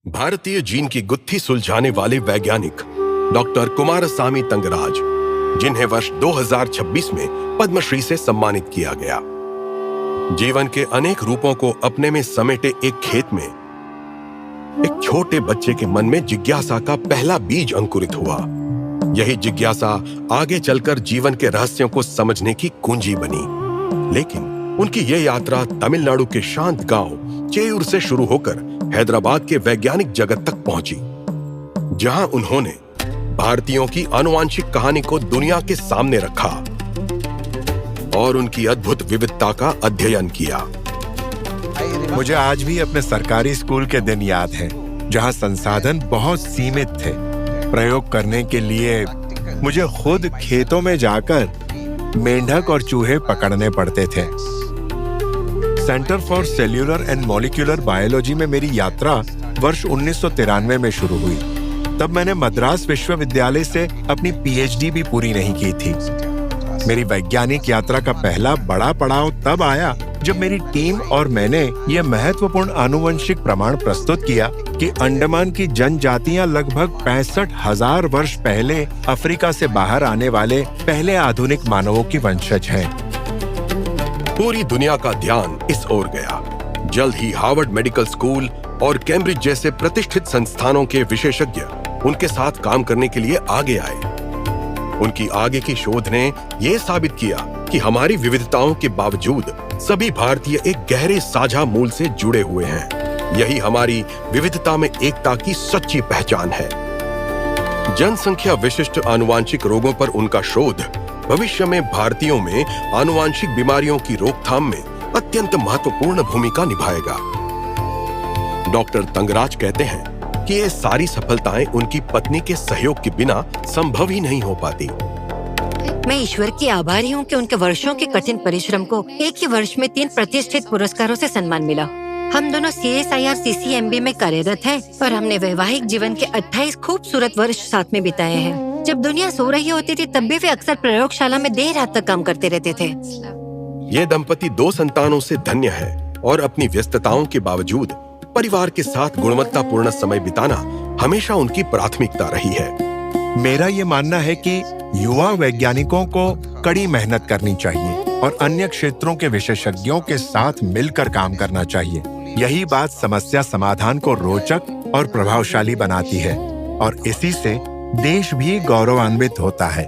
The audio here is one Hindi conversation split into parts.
भारतीय जीन की गुत्थी सुलझाने वाले वैज्ञानिक डॉक्टर कुमारस्वामी तंगराज, जिन्हें वर्ष 2026 में पद्मश्री से सम्मानित किया गया। जीवन के अनेक रूपों को अपने में समेटे एक खेत में एक छोटे बच्चे के मन में जिज्ञासा का पहला बीज अंकुरित हुआ। यही जिज्ञासा आगे चलकर जीवन के रहस्यों को समझने की कुंजी बनी। लेकिन उनकी यह यात्रा तमिलनाडु के शांत गांव चेयूर से शुरू होकर हैदराबाद के वैज्ञानिक जगत तक पहुंची, जहां उन्होंने भारतीयों की आनुवांशिक कहानी को दुनिया के सामने रखा और उनकी अद्भुत विविधता का अध्ययन किया। मुझे आज भी अपने सरकारी स्कूल के दिन याद हैं, जहां संसाधन बहुत सीमित थे। प्रयोग करने के लिए मुझे खुद खेतों में जाकर मेंढक और चूहे पकड़ने पड़ते थे। Centre for cellular and molecular biology में मेरी यात्रा वर्ष 1993 में शुरू हुई। तब मैंने मद्रास विश्वविद्यालय से अपनी पीएचडी भी पूरी नहीं की थी। मेरी वैज्ञानिक यात्रा का पहला बड़ा पड़ाव तब आया जब मेरी टीम और मैंने यह महत्वपूर्ण आनुवंशिक प्रमाण प्रस्तुत किया कि अंडमान की जनजातियां लगभग 65,000 वर्ष पहले अफ्रीका से बाहर आने वाले पहले आधुनिक मानवों की वंशज हैं। पूरी दुनिया का ध्यान इस ओर गया। जल्द ही हार्वर्ड मेडिकल स्कूल और कैम्ब्रिज जैसे प्रतिष्ठित संस्थानों के विशेषज्ञ उनके साथ काम करने के लिए आगे आए। उनकी आगे की शोध ने यह साबित किया कि हमारी विविधताओं के बावजूद सभी भारतीय एक गहरे साझा मूल से जुड़े हुए हैं। यही हमारी विविधता में एकता की सच्ची पहचान है। जनसंख्या विशिष्ट आनुवांशिक रोगों पर उनका शोध भविष्य में भारतीयों में आनुवांशिक बीमारियों की रोकथाम में अत्यंत महत्वपूर्ण भूमिका निभाएगा। डॉक्टर तंगराज कहते हैं कि ये सारी सफलताएं उनकी पत्नी के सहयोग के बिना संभव ही नहीं हो पाती। मैं ईश्वर की आभारी हूँ कि उनके वर्षों के कठिन परिश्रम को एक ही वर्ष में 3 प्रतिष्ठित पुरस्कारों से सम्मान मिला। हम दोनों CSIR CCMB में कार्यरत हैं और हमने वैवाहिक जीवन के 28 खूबसूरत वर्ष साथ में बिताए हैं। जब दुनिया सो रही होती थी तब भी वे अक्सर प्रयोगशाला में देर रात तक काम करते रहते थे। ये दंपति 2 संतानों से धन्य है और अपनी व्यस्तताओं के बावजूद परिवार के साथ गुणवत्तापूर्ण समय बिताना हमेशा उनकी प्राथमिकता रही है। मेरा ये मानना है कि युवा वैज्ञानिकों को कड़ी मेहनत करनी चाहिए और अन्य क्षेत्रों के विशेषज्ञों के साथ मिलकर काम करना चाहिए। यही बात समस्या समाधान को रोचक और प्रभावशाली बनाती है और इसी से देश भी गौरवान्वित होता है।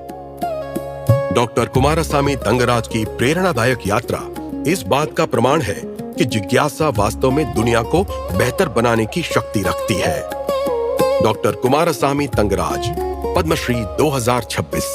डॉक्टर कुमारस्वामी तंगराज की प्रेरणादायक यात्रा इस बात का प्रमाण है कि जिज्ञासा वास्तव में दुनिया को बेहतर बनाने की शक्ति रखती है। डॉक्टर कुमारस्वामी तंगराज, पद्मश्री 2026।